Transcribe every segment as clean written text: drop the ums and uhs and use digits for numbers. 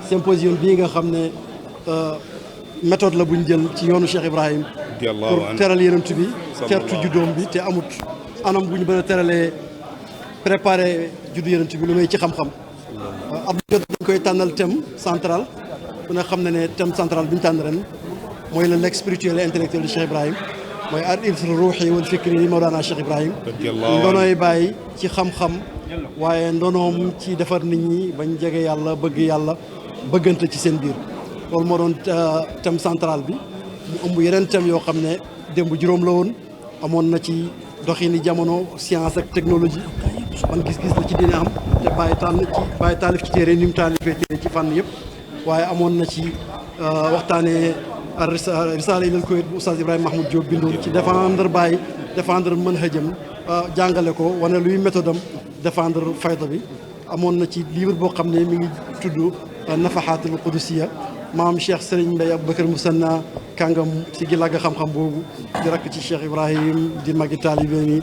symposium bii nga xam ne méthode la bu ñu jël ci yoonu Cheikh Ibrahim pour teral yenent bi tertu juddoom bi te amut anam bu ñu mën a teralee préparé juddu yenent bi lu may ci xam-xam ab jot dañ koy tànnal thème central ku ne xam ne ne thème central bi ñu tànn ren mooy le legs spirituel et intellectuel de Cheikh Ibrahim mooy al irs ruuxi wal fikri yi Mawlana Cheikh Ibrahim ndonooy bàyyi ci xam-xam waaye ndonoom ci defar nit ñi bañ jege yàlla bëggante ci seen biir loolu moo doon thème central bi mu ëmb yeneen thème yoo xam ne démb juróom la woon amoon na ci doxini jamono science ak technologie man gis-gis la ci dina am te bàyyi taalif ci téere ni mu taalifee téere ci fànn yëpp waaye amoon na ci waxtaanee risaala ilal Koweït bu Oustaz Ibrahima Mahmoud Diop bindoon ci défendre Baye défendre manhajam jàngale ko wane luy méthode am défendre fayda bi amoon na ci livre boo xam ne mi ngi tudd Nafahatul Qudusiya maam Cheikh Serigne Mbaye Aboubacar Moussanna kàngam si gi làgg xam-xam boobu di rakk ci Cheikh Ibrahim di magi taalibe mi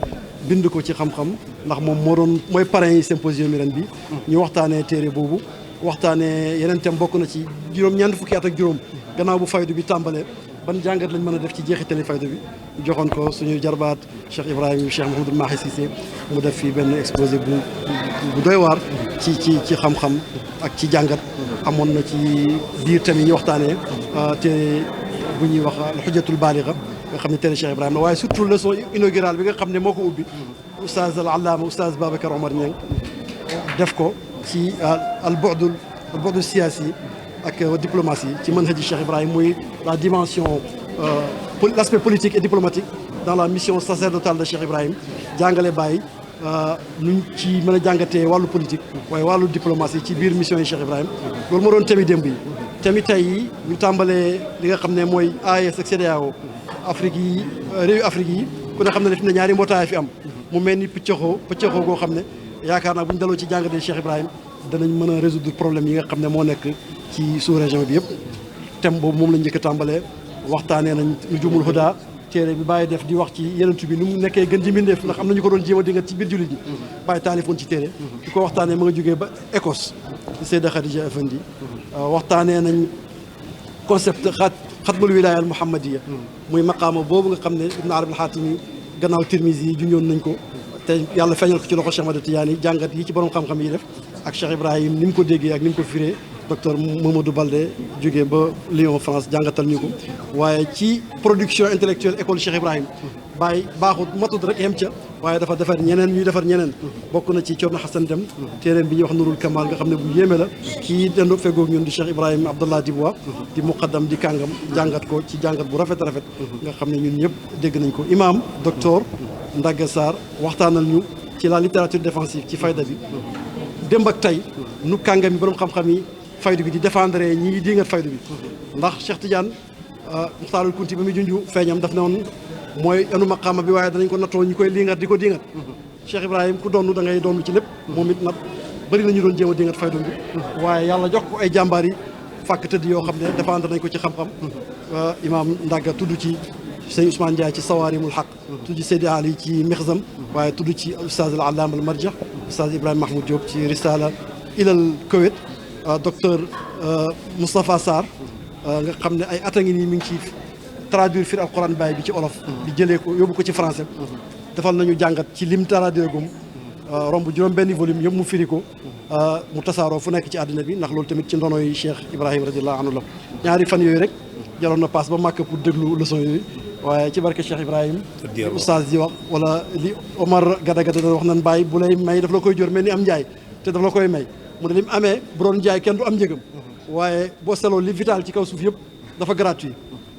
bind ko ci xam-xam ndax moom mooy parrain yi symposium ren bi ñu waxtaanee téere boobu waxtaanee yeneen thème bokk na ci ñeent fukki at ak juróom gannaaw bu faydu bi tàmbalee ban jàngat lañ mën a def ci jeexitali faydu bi ñu joxoon ko suñuy jarbaat Cheikh Ibrahim Cheikh Mouhamadou Mahi Cissé mu def fii benn exposé bu doy waar ci xam-xam ak ci jàngat amoon na ci biir thème yi ñu waxtaanee te bu ñuy wax al-hujjatul baligha nga xam ne téere Cheikh Ibrahim la waaye surtout leçon inaugurale bi nga xam ne moo ko ubbi oustaz al allama oustaz Babacar Omar Niang def ko ci al bu'du siyaasi ak diplomatie ci manhaji Cheikh Ibrahim muy la dimension l'aspect politique et diplomatique dans la mission sacerdotale de Cheikh Ibrahim jàngale Baye nuñ ci mën a jàngatee wàllu politique waaye wàllu diplomatie ci biir mission yi Cheikh Ibrahim loolu moo doon thème yi démb yi thème yi tey yi ñu tàmbalee li nga xam ne mooy AES ak CEDEAO Afrique yi réewu Afrique yi ku ne xam ne def na ñaari mbootaay fi am mu mel ni pëccëxoo goo xam ne yaakaar naa bu ñu daloo ci jàngatee Cheikh Ibrahim danañ mën a résoudre problème yi nga xam ne moo nekk ci sous région bi yëpp thème boobu moom lañ njëkk a tàmbalee waxtaanee nañ Nujumul Huda téere bi Baye def di wax ci yenentu bi nu mu nekkee gën ji mbindeef ndax am na ñu ko doon jéem a dingat ci biir jullit ñi Baye taalifoon ci téere di ko waxtaanee ma nga jógee ba Écosse Seyda Khadija Effendi waxtaanee nañ concept xatmul wilaya al muhammadiya muy maqaama boobu nga xam ne Ibn Arabi al-Hatimi gannaaw Tirmizi yi junjoon nañ ko te yàlla feeñal ko ci loxo Cheikh Ahmad Tidiane jàngat yi ci borom xam-xam yi def ak Cheikh Ibrahim ni mu ko déggee ak ni mu ko firee docteur Mamadou Baldé jógee ba Lyon France jàngatal ñu ko waaye ci production intellectuelle école Cheikh Ibrahim Baye baaxut matut rek yem ca waaye dafa defar ñeneen ñuy defar ñeneen bokk na ci Thierno Hassan Deme téeréem bi ñuy wax Nurul Kamal nga xam ne bu yéeme la kii dendo feggoog ñun di Cheikh Ibrahim Abdallah Dibois di muqaddam di kàngam jàngat ko ci jàngat bu rafet rafet nga xam ne ñun ñëpp dégg nañ ko imam docteur Ndaga Sarr waxtaanal ñu ci la littérature défensive ci fayda bi démb ak tey nu kàngam yi borom xam-xam yi faydu bi di défendre ñi dingat faydu bi ndax Cheikh Tidiane Muxtaarul Kunti ba muy junju feeñam daf ne woon mooy enu maqaama bi waaye danañ ko nattoo ñi koy dingat di ko dingat Cheikh Ibrahim ku doon da ngay doon ci lépp moom it nag bëri nañu doon jéem a dingat faydu bi waaye yàlla jox ko ay jàmbaar yi fàkk tëdd yoo xam ne défendre nañ ko ci xam-xam imam Ndaga tudd ci sëñ Ousmane Ndiaye ci Sawaarimul Haq tudd ci Seydi Ali ci Mixzam waaye tudd ci Oustaz al Allama al Marja Oustaz Ibrahima Mahmoud Diop ci Risala ilal Koweït docteur Moustapha Sarr nga xam ne ay at a ngi nii mi ngi ci traduire fir alquran Baye bi ci olof bi jëlee ko yóbbu ko ci français defal nañu jàngat ci lim traduire gum romb juróom benn volume yëpp mu firi ko mu tasaaroo fu nekk ci àddina bi ndax loolu tamit ci ndonoy Cheikh Ibrahim radiallahu anhu la ñaari fan yooyu rek jaloon na paas ba màkk pour déglu leçon yooyu waaye ci barke Cheikh Ibrahim oustaz di wax wala li Omar Gada doon wax nan Baye bu lay may daf la koy jóor mel ni am njaay te daf la koy may mu ne lim amee bu doon jaay kenn du am njëgam waaye boo seloo li vital ci kaw suuf yëpp dafa gratuit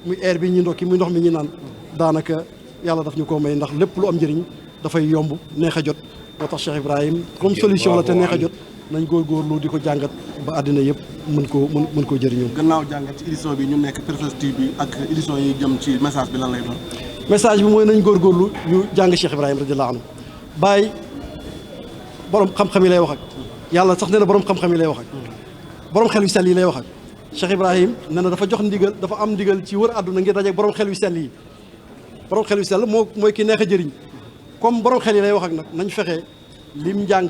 muy air bi ñu ndokki muy ndox mi ñu naan daanaka yàlla daf ñu ko may ndax lépp lu am njëriñ dafay yomb neex a jot moo tax Cheikh Ibrahim comme solution la te neex a jot nañ góorgóorlu di ko jàngat ba àddina yëpp mën koo jëriñoo. gannaaw jàngat ci édition bi ñu nekk perspective bi ak édition yi jëm ci message bi lan lay doon. message bi mooy nañ góorgóorlu ñu jàng Cheikh Ibrahim radiyallahu anhu Baye borom xam-xam yi lay wax ak yàlla sax nee na borom xam-xam yi lay wax ak borom xel yu sell yi lay wax ak Cheikh Ibrahim nee na dafa jox ndigal dafa am ndigal ci wër àdduna ngir dajeeg borom xel yu sell yi borom xel yu sell mooy ki neex a jëriñ comme borom xel yi lay wax ak nag nañ fexe lim njàng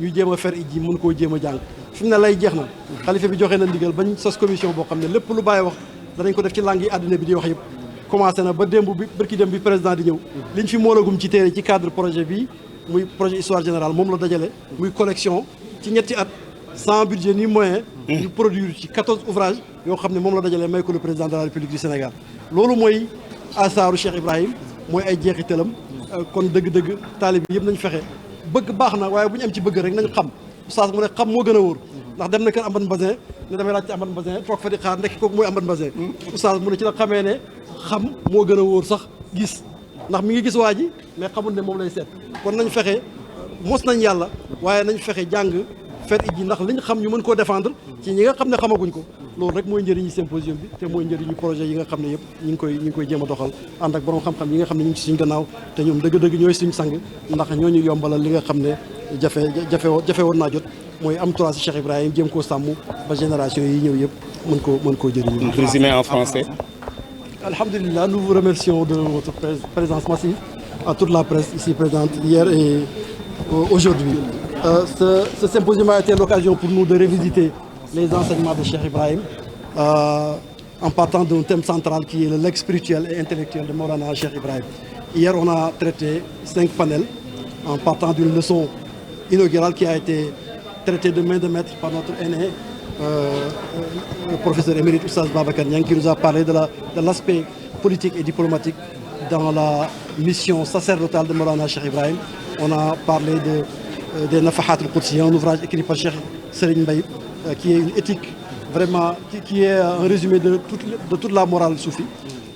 ñu jéem a fer iji mën koo jéem a jàng fi mu ne lay jeex na xalifa bi joxe na ndigal bañ sos commission boo xam ne lépp lu bàyyi wax danañ ko def ci langue yi àddina bi di wax yëpp commencé na ba démb bi bërki démb bi président di ñëw liñ fi moolagum ci téere ci cadre projet bi muy projet histoire générale moom la dajale muy collection ci ñetti at sans budget ni moyen ñu produire ci 14 ouvrages yoo xam ne moom la dajale may ko le président de la République du Sénégal loolu mooy asaaru Cheikh Ibrahim mooy ay jeexitalam kon dëgg-dëgg taalib yi yëpp nañ fexe bëgg baax na waaye bu ñu am ci bëgg rek nañ xam oustaz mu ne xam moo gën a wóor ndax dem na kër Amad Bazin ne damay laaj ci Amad Bazin toog fa di xaar ndekk kooku mooy Amad Bazin oustaz mu ne ci la xamee ne xam moo gën a wóor sax gis ndax mi ngi gis waa ji mais xamul ne moom lay seet kon nañ fexe mos nañ yàlla waaye nañ fexe jàng fet ji ndax liñ xam ñu mën koo défendre ci ñi nga xam ne xamaguñ ko loolu rek mooy njëriñu symposium bi te mooy njëriñu projet yi nga xam ne yëpp ñu ngi koy jéem a doxal ànd ak borom xam-xam yi nga xam ne ñu ngi ci suñ gannaaw te ñoom dëgg-dëgg ñooy suñ sang ndax ñoo ñu yombalal li nga xam ne jafe woon naa jot mooy am trois si Cheikh Ibrahim jéem koo sàmm ba génération yi ñëw yëpp mën koo jëriñu. Résumé en français. Alhamdulillah, nous vous remercions de votre présence massive à toute la presse ici présente hier et aujourd'hui. Ce symposium a été l'occasion pour nous de revisiter les enseignements de Cheikh Ibrahim en partant d'un thème central qui est le legs spirituel et intellectuel de Maulana Cheikh Ibrahim. Hier, on a traité 5 panels en partant d'une leçon inaugurale qui a été traitée de main de maître par notre aîné, le professeur émérite Oustaz Babacar Niang, qui nous a parlé de l'aspect politique et diplomatique dans la mission sacerdotale de Maulana Cheikh Ibrahim. On a parlé des Nafahat al-Qudsi, un ouvrage écrit par Cheikh Serigne Mbaye, qui est une éthique vraiment, qui est un résumé de toute la morale soufie.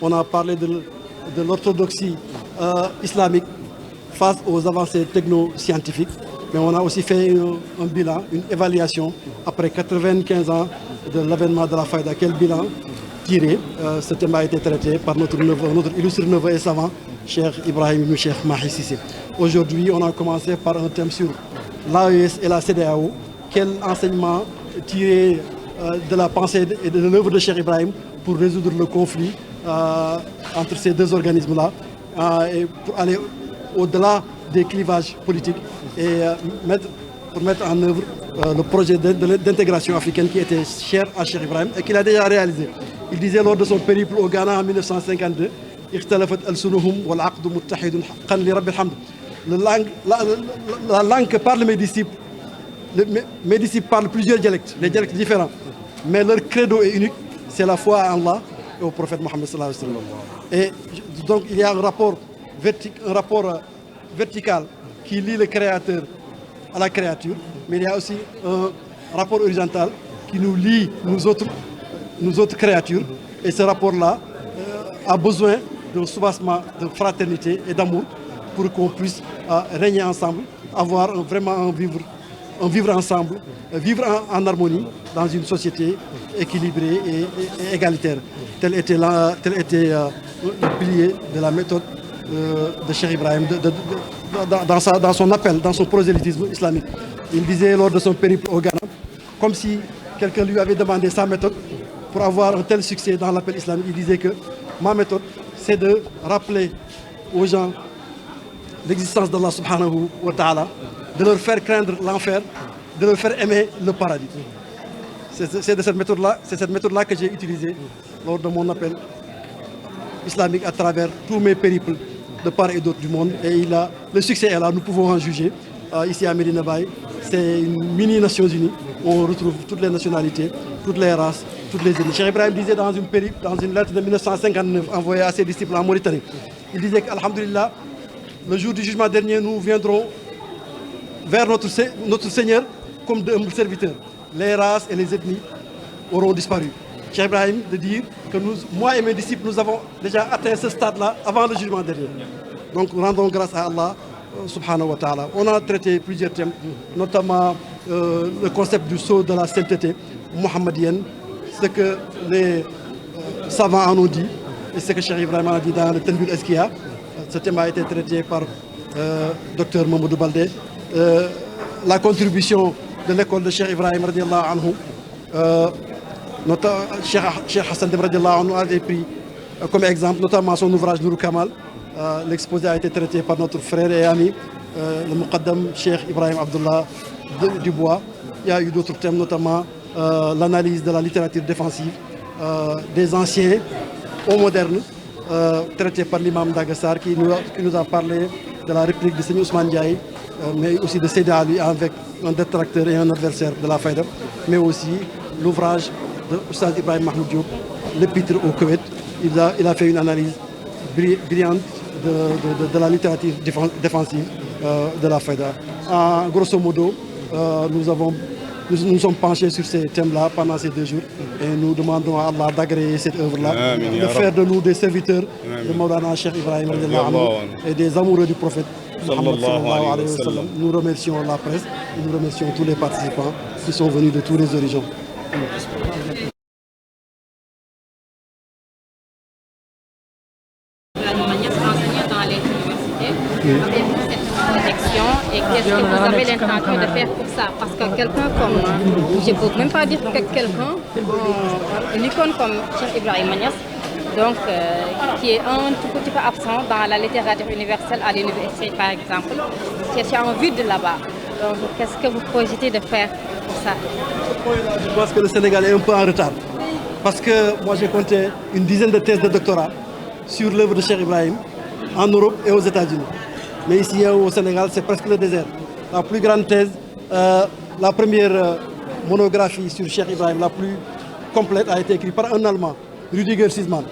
On a parlé de l'orthodoxie islamique face aux avancées techno-scientifiques. Mais on a aussi fait un bilan, une évaluation après 95 ans de l'avènement de la Faïda. Quel bilan tiré? Ce thème a été traité par notre illustre neveu et savant, Cheikh Ibrahim ibn Cheikh Mahi Cissé. Aujourd'hui, on a commencé par un thème sur l'AES et la CEDEAO. Quel enseignement tiré de la pensée et de l'œuvre de Cheikh Ibrahim pour résoudre le conflit entre ces deux organismes-là et pour aller au-delà des clivages politiques et pour mettre en œuvre le projet d'intégration africaine qui était cher à Cheikh Ibrahim et qu'il a déjà réalisé. Il disait lors de son périple au Ghana en 1952, la langue que parlent mes disciples parlent plusieurs dialectes, les dialectes différents, mais leur credo est unique, c'est la foi à Allah et au prophète Mohammed sallallahu alayhi wa sallam. Et donc il y a un rapport vertical qui lie le créateur à la créature, mais il y a aussi un rapport horizontal qui nous lie, nous autres créatures. Et ce rapport-là a besoin d'un soubassement de fraternité et d'amour pour qu'on puisse régner ensemble, avoir vraiment un vivre ensemble, vivre en harmonie dans une société équilibrée et égalitaire. Tel était le pilier de la méthode de Cheikh Ibrahim dans son appel, dans son prosélytisme islamique. Il disait lors de son périple au Ghana, comme si quelqu'un lui avait demandé sa méthode pour avoir un tel succès dans l'appel islamique, il disait que ma méthode, c'est de rappeler aux gens l'existence d'Allah subhanahu wa ta'ala, de leur faire craindre l'enfer, de leur faire aimer le paradis. C'est de cette méthode-là que j'ai utilisée lors de mon appel islamique à travers tous mes périples de part et d'autre du monde. Et le succès est là, nous pouvons en juger. Ici à Medina Baye, c'est une mini-Nations Unies où on retrouve toutes les nationalités, toutes les races, toutes les ethnies. Cheikh Ibrahim disait dans une lettre de 1959 envoyée à ses disciples en Mauritanie, il disait qu'Alhamdulillah, le jour du jugement dernier, nous viendrons vers notre Seigneur comme de humbles serviteurs. Les races et les ethnies auront disparu. Cheikh Ibrahim de dire que moi et mes disciples, nous avons déjà atteint ce stade-là avant le jugement dernier. Donc rendons grâce à Allah subhanahu wa ta'ala. On a traité plusieurs thèmes, notamment le concept du sceau de la sainteté mohammedienne, ce que les savants en ont dit et ce que Cheikh Ibrahim a dit dans le Tanbul Eskia. Ce thème a été traité par Dr Mamadou Baldé. La contribution de l'école de Cheikh Ibrahim radiallahu anhu, Cheikh Hassan Dem radiallahu anhu a été pris comme exemple, notamment son ouvrage Nourou Kamal. L'exposé a été traité par notre frère et ami, le Muqaddam Cheikh Ibrahim Abdullah Dubois. il y a eu d'autres thèmes, notamment l'analyse de la littérature défensive des anciens aux modernes, traité par l'imam Dagassar qui nous a parlé de la réplique de Seigneur Ousmane Diaye, mais aussi de Seydi Ali avec un détracteur et un adversaire de la Fayda, mais aussi l'ouvrage de Oustaz Ibrahim Mahmoud Diop, l'épître au Koweït. Il a fait une analyse brillante de la littérature défensive de la Fayda. Grosso modo, nous sommes penchés sur ces thèmes-là pendant ces 2 jours et nous demandons à Allah d'agréer cette œuvre-là, de faire de nous des serviteurs de Maulana Cheikh Ibrahim et des amoureux du prophète Muhammad sallallahu alayhi wa sallam. Nous remercions la presse et nous remercions tous les participants qui sont venus de tous les horizons. Avez-vous cette projection et qu'est-ce que vous avez l'intention de faire pour ça? Parce que quelqu'un comme, je ne peux même pas dire que quelqu'un, une icône comme Cheikh Ibrahim Niass, donc qui est un tout petit peu absent dans la littérature universelle à l'université par exemple, c'est un vide là-bas. Donc qu'est-ce que vous projetez de faire pour ça? Je pense que le Sénégal est un peu en retard. Parce que moi j'ai compté une dizaine de thèses de doctorat sur l'œuvre de Cheikh Ibrahim en Europe et aux États-Unis. Mais ici au Sénégal, c'est presque le désert. La plus grande thèse, la première monographie sur Cheikh Ibrahim, la plus complète, a été écrite par un Allemand, Rüdiger Siesmann.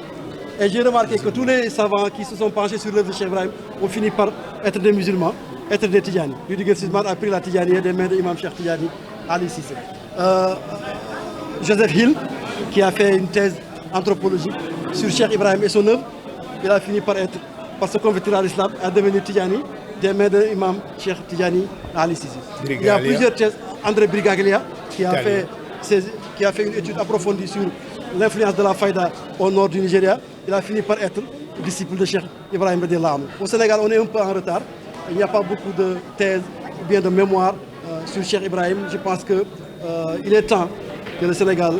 Et j'ai remarqué que tous les savants qui se sont penchés sur l'œuvre de Cheikh Ibrahim ont fini par être des musulmans, être des Tidjani. Rüdiger Siesmann a pris la Tidjani des mains de l'imam Cheikh Tidjani Ali Cissé. Joseph Hill, qui a fait une thèse anthropologique sur Cheikh Ibrahim et son œuvre, il a fini par se convertir à l'islam, à devenir Tidjani, des mains de l'imam Cheikh Tidjani Ali Cissé. Il y a plusieurs thèses. André Brigaglia, qui a fait une étude approfondie sur l'influence de la Fayda au nord du Nigeria, il a fini par être disciple de Cheikh Ibrahim radiallahu anhu. Au Sénégal, on est un peu en retard. Il n'y a pas beaucoup de thèses ou bien de mémoires sur Cheikh Ibrahim. Je pense qu'il est temps que le Sénégal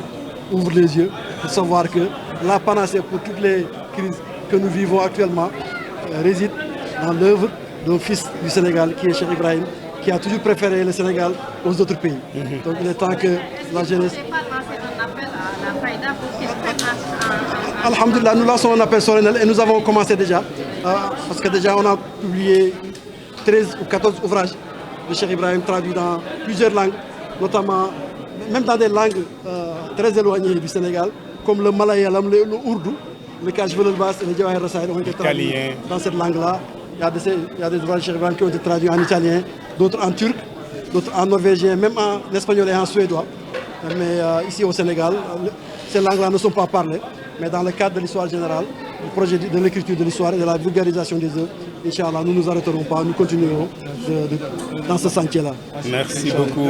ouvre les yeux pour savoir que la panacée pour toutes les crises que nous vivons actuellement réside dans l'œuvre d'un fils du Sénégal qui est Cheikh Ibrahim, qui a toujours préféré le Sénégal aux autres pays. Donc il est temps que la jeunesse... Alhamdulillah, nous lançons un appel solennel et nous avons commencé déjà. Parce que déjà on a publié 13 ou 14 ouvrages de Cheikh Ibrahim traduits dans plusieurs langues, notamment même dans des langues très éloignées du Sénégal, comme le malayalam, le ourdou, le Kashf al-Bas et le Jawahir Rasaïl ont été traduits dans cette langue-là. Il y a des ouvrages de Cheikh Ibrahim qui ont été traduits en italien, d'autres en turc, d'autres en norvégien, même en espagnol et en suédois. Mais ici au Sénégal, ces langues-là ne sont pas parlées. Mais dans le cadre de l'histoire générale, du projet de l'écriture de l'histoire et de la vulgarisation des œuvres, Inch'Allah, nous ne nous arrêterons pas, nous continuerons dans ce sentier-là. Merci beaucoup.